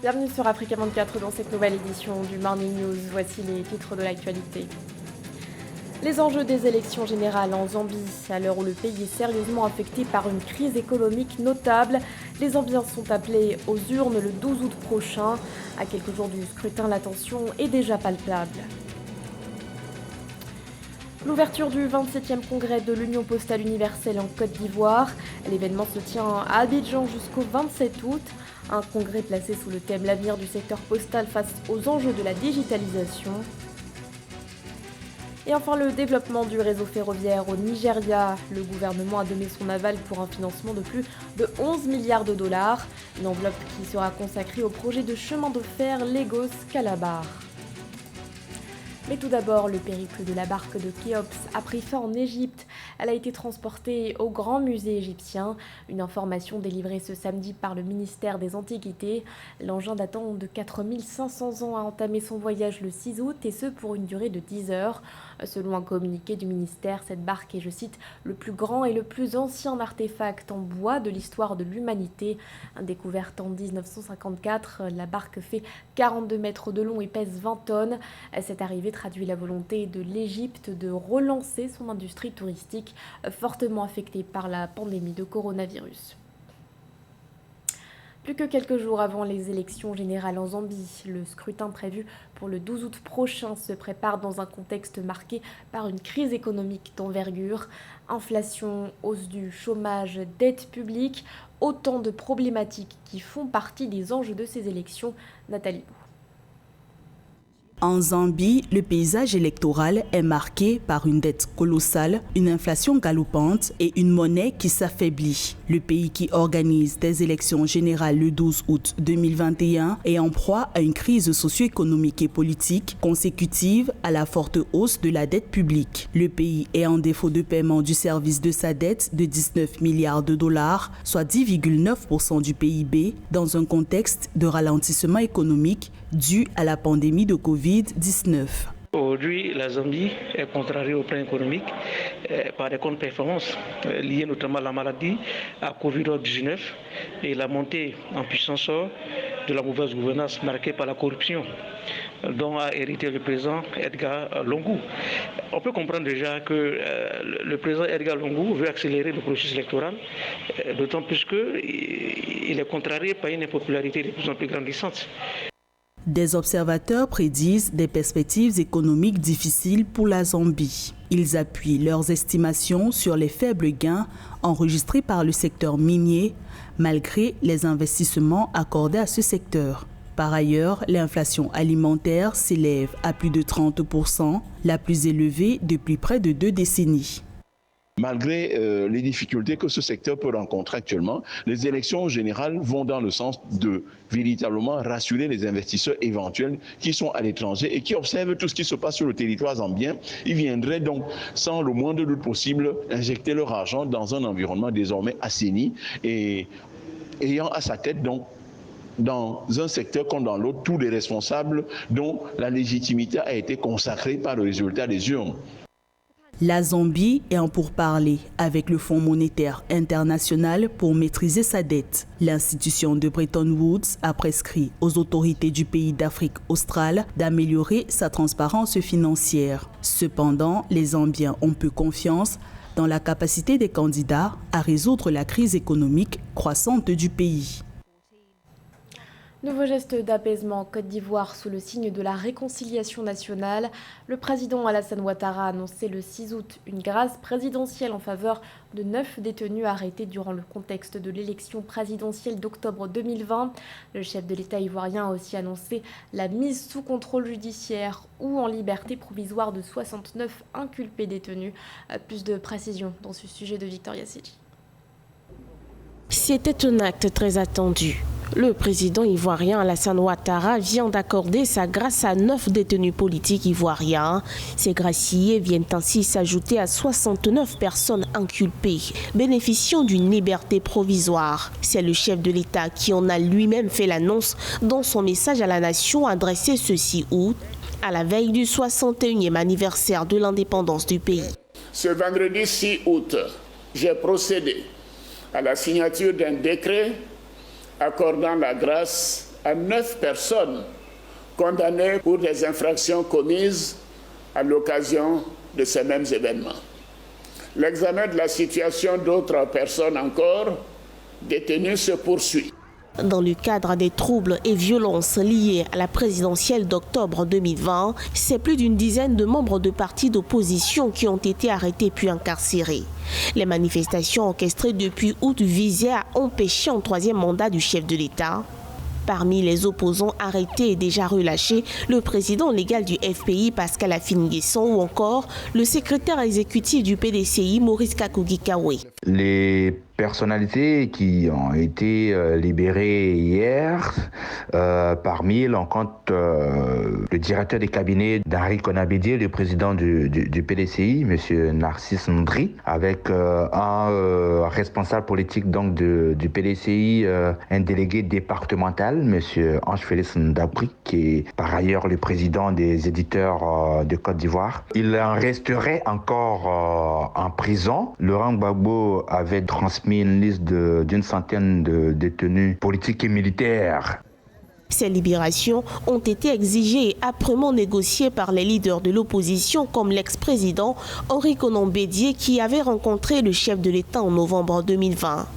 Bienvenue sur Africa 24 dans cette nouvelle édition du Morning News. Voici les titres de l'actualité. Les enjeux des élections générales en Zambie. À l'heure où le pays est sérieusement affecté par une crise économique notable, les Zambiens sont appelés aux urnes le 12 août prochain. À quelques jours du scrutin, la tension est déjà palpable. L'ouverture du 27e congrès de l'Union postale universelle en Côte d'Ivoire. L'événement se tient à Abidjan jusqu'au 27 août. Un congrès placé sous le thème « L'avenir du secteur postal face aux enjeux de la digitalisation ». Et enfin, le développement du réseau ferroviaire au Nigeria. Le gouvernement a donné son aval pour un financement de plus de 11 milliards de dollars. Une enveloppe qui sera consacrée au projet de chemin de fer Lagos-Calabar. Mais tout d'abord, le périple de la barque de Khéops a pris fin en Égypte. Elle a été transportée au Grand Musée égyptien. Une information délivrée ce samedi par le ministère des Antiquités. L'engin datant de 4500 ans a entamé son voyage le 6 août et ce pour une durée de 10 heures. Selon un communiqué du ministère, cette barque est, je cite, le plus grand et le plus ancien artefact en bois de l'histoire de l'humanité. Découverte en 1954, la barque fait 42 mètres de long et pèse 20 tonnes. Cette arrivée traduit la volonté de l'Égypte de relancer son industrie touristique fortement affectée par la pandémie de coronavirus. Plus que quelques jours avant les élections générales en Zambie, le scrutin prévu pour le 12 août prochain se prépare dans un contexte marqué par une crise économique d'envergure. Inflation, hausse du chômage, dette publique, autant de problématiques qui font partie des enjeux de ces élections. Nathalie Bou. En Zambie, le paysage électoral est marqué par une dette colossale, une inflation galopante et une monnaie qui s'affaiblit. Le pays qui organise des élections générales le 12 août 2021 est en proie à une crise socio-économique et politique consécutive à la forte hausse de la dette publique. Le pays est en défaut de paiement du service de sa dette de 19 milliards de dollars, soit 10,9% du PIB, dans un contexte de ralentissement économique dû à la pandémie de Covid-19. Aujourd'hui, la Zambie est contrariée au plan économique par des contre-performances liées notamment à la maladie, à Covid-19 et la montée en puissance de la mauvaise gouvernance marquée par la corruption dont a hérité le président Edgar Lungu. On peut comprendre déjà que le président Edgar Lungu veut accélérer le processus électoral, d'autant plus qu'il est contrarié par une impopularité de plus en plus grandissante. Des observateurs prédisent des perspectives économiques difficiles pour la Zambie. Ils appuient leurs estimations sur les faibles gains enregistrés par le secteur minier, malgré les investissements accordés à ce secteur. Par ailleurs, l'inflation alimentaire s'élève à plus de 30%, la plus élevée depuis près de 2 décennies. Malgré les difficultés que ce secteur peut rencontrer actuellement, les élections générales vont dans le sens de véritablement rassurer les investisseurs éventuels qui sont à l'étranger et qui observent tout ce qui se passe sur le territoire zambien. Ils viendraient donc, sans le moindre doute possible, injecter leur argent dans un environnement désormais assaini et ayant à sa tête donc dans un secteur comme dans l'autre tous les responsables dont la légitimité a été consacrée par le résultat des urnes. La Zambie est en pourparlers avec le Fonds monétaire international pour maîtriser sa dette. L'institution de Bretton Woods a prescrit aux autorités du pays d'Afrique australe d'améliorer sa transparence financière. Cependant, les Zambiens ont peu confiance dans la capacité des candidats à résoudre la crise économique croissante du pays. Nouveau geste d'apaisement en Côte d'Ivoire sous le signe de la réconciliation nationale. Le président Alassane Ouattara a annoncé le 6 août une grâce présidentielle en faveur de 9 détenus arrêtés durant le contexte de l'élection présidentielle d'octobre 2020. Le chef de l'État ivoirien a aussi annoncé la mise sous contrôle judiciaire ou en liberté provisoire de 69 inculpés détenus. Plus de précisions dans ce sujet de Victoria Sedji. C'était un acte très attendu. Le président ivoirien Alassane Ouattara vient d'accorder sa grâce à 9 détenus politiques ivoiriens. Ces graciés viennent ainsi s'ajouter à 69 personnes inculpées, bénéficiant d'une liberté provisoire. C'est le chef de l'État qui en a lui-même fait l'annonce dans son message à la nation adressé ce 6 août, à la veille du 61e anniversaire de l'indépendance du pays. Ce vendredi 6 août, j'ai procédé à la signature d'un décret accordant la grâce à 9 personnes condamnées pour des infractions commises à l'occasion de ces mêmes événements. L'examen de la situation d'autres personnes encore détenues se poursuit. Dans le cadre des troubles et violences liés à la présidentielle d'octobre 2020, c'est plus d'une dizaine de membres de partis d'opposition qui ont été arrêtés puis incarcérés. Les manifestations orchestrées depuis août visaient à empêcher un troisième mandat du chef de l'État. Parmi les opposants arrêtés et déjà relâchés, le président légal du FPI, Pascal Affi-N'Guessan, ou encore le secrétaire exécutif du PDCI, Maurice Kakogi-Kawe. Les personnalités qui ont été libérées hier, parmi elles, on compte le directeur des cabinets d'Henri Konabédié, le président du PDCI, M. Narcisse Ndri, avec un responsable politique donc du PDCI, un délégué départemental, M. Ange-Félix Ndabri, qui est par ailleurs le président des éditeurs de Côte d'Ivoire. Il en resterait encore en prison. Laurent Gbagbo avait transmis une liste d'une centaine de détenus politiques et militaires. Ces libérations ont été exigées et âprement négociées par les leaders de l'opposition comme l'ex-président Henri Konabédié qui avait rencontré le chef de l'État en novembre 2020.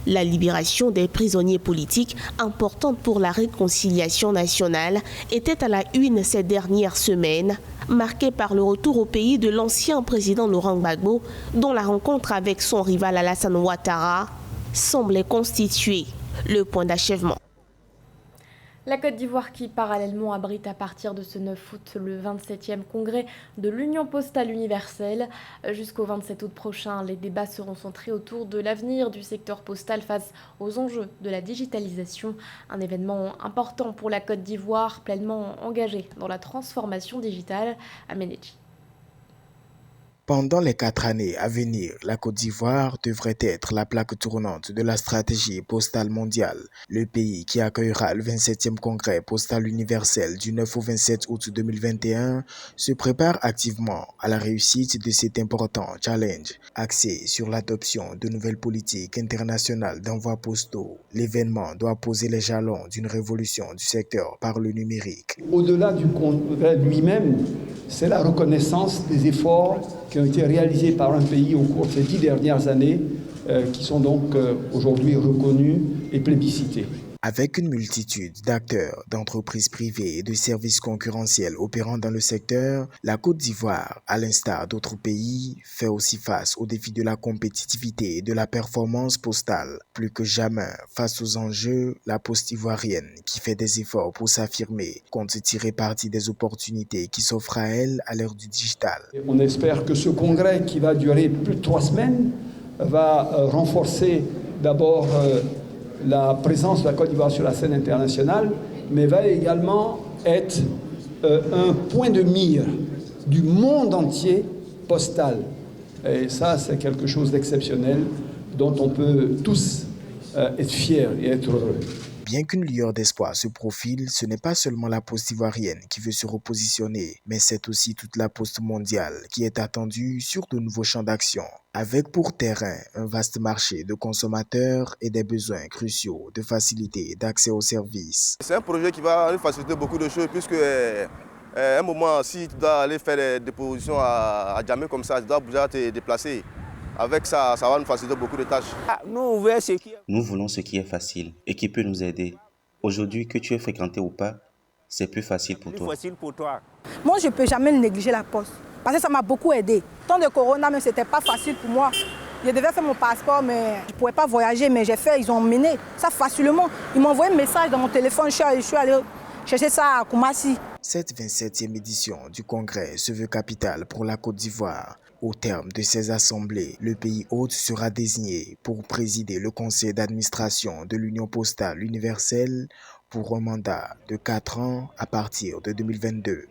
La libération des prisonniers politiques, importante pour la réconciliation nationale, était à la une ces dernières semaines, marquée par le retour au pays de l'ancien président Laurent Gbagbo, dont la rencontre avec son rival Alassane Ouattara semblait constituer le point d'achèvement. La Côte d'Ivoire qui, parallèlement, abrite à partir de ce 9 août le 27e congrès de l'Union postale universelle. Jusqu'au 27 août prochain, les débats seront centrés autour de l'avenir du secteur postal face aux enjeux de la digitalisation. Un événement important pour la Côte d'Ivoire, pleinement engagée dans la transformation digitale. À Ménéchi. Pendant les 4 années à venir, la Côte d'Ivoire devrait être la plaque tournante de la stratégie postale mondiale. Le pays qui accueillera le 27e congrès postal universel du 9 au 27 août 2021 se prépare activement à la réussite de cet important challenge. Axé sur l'adoption de nouvelles politiques internationales d'envoi postaux, l'événement doit poser les jalons d'une révolution du secteur par le numérique. Au-delà du congrès lui-même, c'est la reconnaissance des efforts qui ont été réalisés par un pays au cours de ces 10 dernières années, qui sont donc aujourd'hui reconnus et plébiscités. Avec une multitude d'acteurs, d'entreprises privées et de services concurrentiels opérant dans le secteur, la Côte d'Ivoire, à l'instar d'autres pays, fait aussi face aux défis de la compétitivité et de la performance postale. Plus que jamais, face aux enjeux, la poste ivoirienne, qui fait des efforts pour s'affirmer, compte tirer parti des opportunités qui s'offrent à elle à l'ère du digital. On espère que ce congrès, qui va durer plus de 3 semaines, va renforcer d'abord la présence de la Côte d'Ivoire sur la scène internationale, mais va également être un point de mire du monde entier postal. Et ça, c'est quelque chose d'exceptionnel dont on peut tous être fiers et être heureux. Bien qu'une lueur d'espoir se profile, ce n'est pas seulement la poste ivoirienne qui veut se repositionner, mais c'est aussi toute la poste mondiale qui est attendue sur de nouveaux champs d'action, avec pour terrain un vaste marché de consommateurs et des besoins cruciaux de facilité d'accès aux services. C'est un projet qui va faciliter beaucoup de choses puisque à un moment, si tu dois aller faire des dépositions à Djamé comme ça, tu dois déjà te déplacer. Avec ça, ça va nous faciliter beaucoup de tâches. Nous voulons ce qui est facile et qui peut nous aider. Aujourd'hui, que tu aies fréquenté ou pas, c'est plus facile pour toi. Moi, je ne peux jamais négliger la poste. Parce que ça m'a beaucoup aidé. Tant de corona, même, ce n'était pas facile pour moi. Je devais faire mon passeport, mais je ne pouvais pas voyager. Mais j'ai fait, ils ont mené ça facilement. Ils m'ont envoyé un message dans mon téléphone. Je suis allé chercher ça à Koumassi. Cette 27e édition du congrès se veut capitale pour la Côte d'Ivoire. Au terme de ces assemblées, le pays hôte sera désigné pour présider le conseil d'administration de l'Union postale universelle pour un mandat de 4 ans à partir de 2022.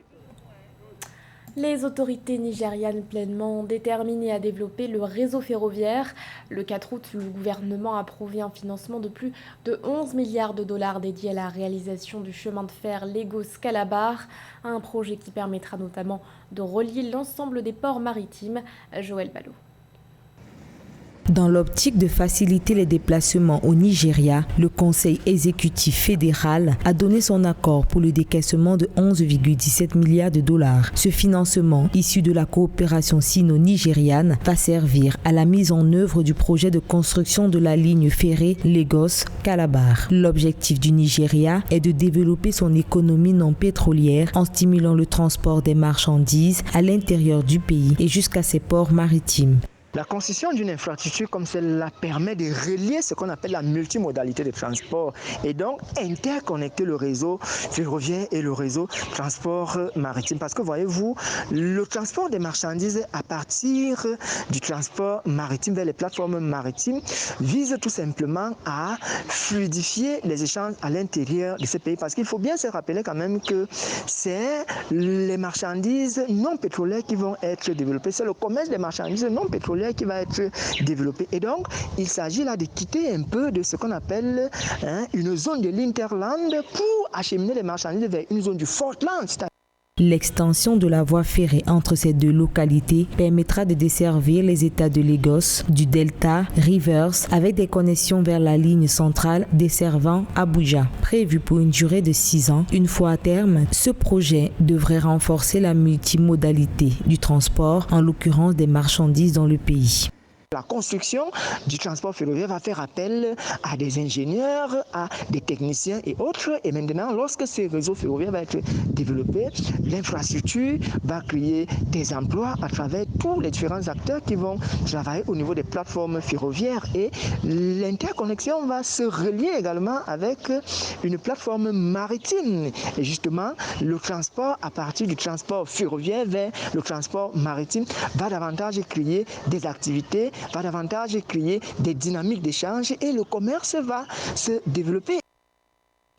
Les autorités nigérianes pleinement déterminées à développer le réseau ferroviaire. Le 4 août, le gouvernement a approuvé un financement de plus de 11 milliards de dollars dédié à la réalisation du chemin de fer Lagos-Calabar, un projet qui permettra notamment de relier l'ensemble des ports maritimes. Joël Ballot. Dans l'optique de faciliter les déplacements au Nigeria, le Conseil exécutif fédéral a donné son accord pour le décaissement de 11,17 milliards de dollars. Ce financement, issu de la coopération sino-nigériane, va servir à la mise en œuvre du projet de construction de la ligne ferrée Lagos-Calabar. L'objectif du Nigeria est de développer son économie non pétrolière en stimulant le transport des marchandises à l'intérieur du pays et jusqu'à ses ports maritimes. La construction d'une infrastructure comme celle-là permet de relier ce qu'on appelle la multimodalité de transport et donc interconnecter le réseau ferroviaire et le réseau transport maritime. Parce que voyez-vous, le transport des marchandises à partir du transport maritime vers les plateformes maritimes vise tout simplement à fluidifier les échanges à l'intérieur de ces pays. Parce qu'il faut bien se rappeler quand même que c'est les marchandises non pétrolières qui vont être développées. C'est le commerce des marchandises non pétrolières qui va être développé. Et donc, il s'agit là de quitter un peu de ce qu'on appelle une zone de l'Interland pour acheminer les marchandises vers une zone du Fortland. L'extension de la voie ferrée entre ces deux localités permettra de desservir les États de Lagos, du Delta, Rivers, avec des connexions vers la ligne centrale desservant Abuja. Prévu pour une durée de 6 ans, une fois à terme, ce projet devrait renforcer la multimodalité du transport, en l'occurrence des marchandises dans le pays. La construction du transport ferroviaire va faire appel à des ingénieurs, à des techniciens et autres. Et maintenant, lorsque ce réseau ferroviaire va être développé, l'infrastructure va créer des emplois à travers tous les différents acteurs qui vont travailler au niveau des plateformes ferroviaires. Et l'interconnexion va se relier également avec une plateforme maritime. Et justement, le transport à partir du transport ferroviaire vers le transport maritime va davantage créer des activités, va davantage créer des dynamiques d'échange et le commerce va se développer.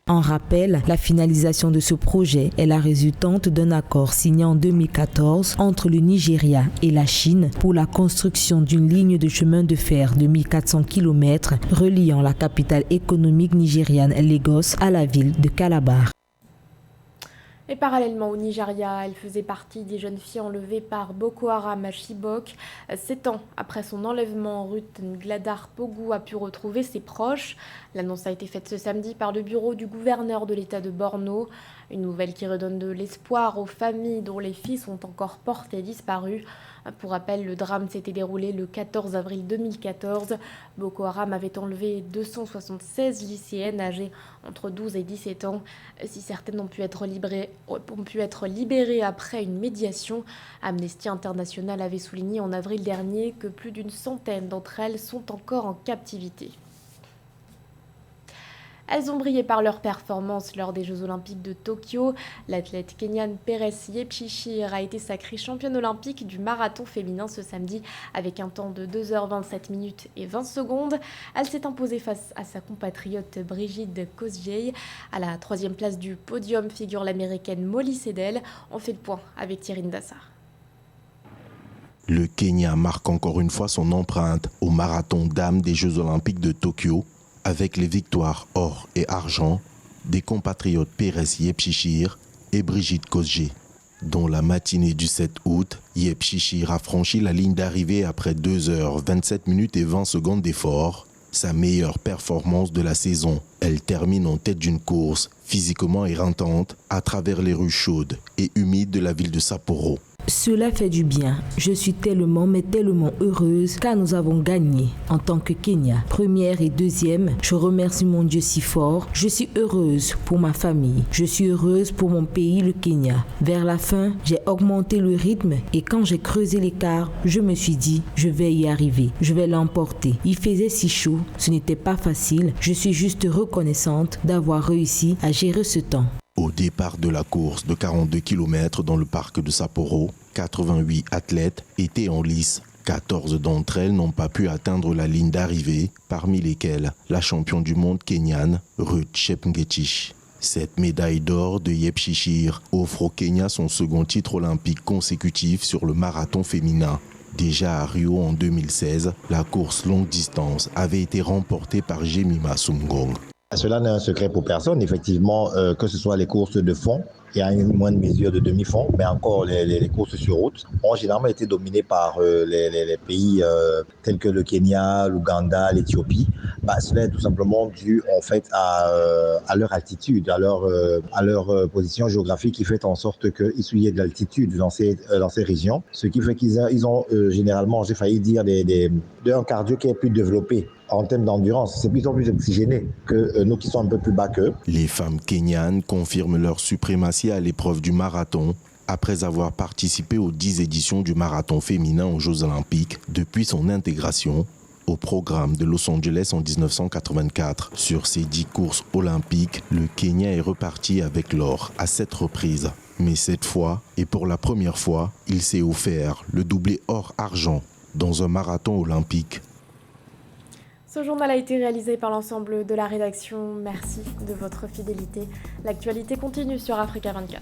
En rappel, la finalisation de ce projet est la résultante d'un accord signé en 2014 entre le Nigeria et la Chine pour la construction d'une ligne de chemin de fer de 1400 km reliant la capitale économique nigériane Lagos à la ville de Calabar. Et parallèlement au Nigeria, elle faisait partie des jeunes filles enlevées par Boko Haram à Chibok. 7 ans après son enlèvement, Ruth Ngladar Pogu a pu retrouver ses proches. L'annonce a été faite ce samedi par le bureau du gouverneur de l'État de Borno. Une nouvelle qui redonne de l'espoir aux familles dont les filles sont encore portées disparues. Pour rappel, le drame s'était déroulé le 14 avril 2014. Boko Haram avait enlevé 276 lycéennes âgées entre 12 et 17 ans. Si certaines ont pu être libérées après une médiation, Amnesty International avait souligné en avril dernier que plus d'une centaine d'entre elles sont encore en captivité. Elles ont brillé par leur performance lors des Jeux Olympiques de Tokyo. L'athlète kenyane Perez Yepchirchir a été sacrée championne olympique du marathon féminin ce samedi avec un temps de 2h27 minutes et 20 secondes. Elle s'est imposée face à sa compatriote Brigitte Kosgei. À la 3e place du podium figure l'américaine Molly Seidel. On fait le point avec Thierry Ndassar. Le Kenya marque encore une fois son empreinte au marathon dames des Jeux Olympiques de Tokyo, avec les victoires or et argent des compatriotes Perez Yepchirchir et Brigitte Kosgei. Dans la matinée du 7 août, Yepchirchir a franchi la ligne d'arrivée après 2h27 minutes et 20 secondes d'effort, sa meilleure performance de la saison. Elle termine en tête d'une course physiquement éreintante à travers les rues chaudes et humides de la ville de Sapporo. Cela fait du bien. Je suis tellement heureuse car nous avons gagné en tant que Kenya. Première et deuxième, je remercie mon Dieu si fort. Je suis heureuse pour ma famille. Je suis heureuse pour mon pays, le Kenya. Vers la fin, j'ai augmenté le rythme et quand j'ai creusé l'écart, je me suis dit, je vais y arriver. Je vais l'emporter. Il faisait si chaud, ce n'était pas facile. Je suis juste reconnaissante d'avoir réussi à gérer ce temps. Au départ de la course de 42 km dans le parc de Sapporo, 88 athlètes étaient en lice. 14 d'entre elles n'ont pas pu atteindre la ligne d'arrivée, parmi lesquelles la championne du monde kenyane, Ruth Chepngetich. Cette médaille d'or de Yepchirchir offre au Kenya son second titre olympique consécutif sur le marathon féminin. Déjà à Rio en 2016, la course longue distance avait été remportée par Jemima Sumgong. Cela n'est un secret pour personne, effectivement, que ce soit les courses de fond, il y a une moindre mesure de demi-fond, mais encore les courses sur route ont généralement été dominées par les pays tels que le Kenya, l'Ouganda, l'Éthiopie. Cela est tout simplement dû en fait à leur altitude, à leur position géographique qui fait en sorte qu'il y ait de l'altitude dans ces régions, ce qui fait qu'ils ont généralement, j'ai failli dire, un cardio qui est plus développé. En termes d'endurance, c'est plutôt plus oxygéné que nous qui sommes un peu plus bas qu'eux. Les femmes kenyanes confirment leur suprématie à l'épreuve du marathon après avoir participé aux 10 éditions du marathon féminin aux Jeux Olympiques depuis son intégration au programme de Los Angeles en 1984. Sur ces 10 courses olympiques, le Kenya est reparti avec l'or à 7 reprises. Mais cette fois, et pour la première fois, il s'est offert le doublé or-argent dans un marathon olympique. Ce journal a été réalisé par l'ensemble de la rédaction. Merci de votre fidélité. L'actualité continue sur Africa 24.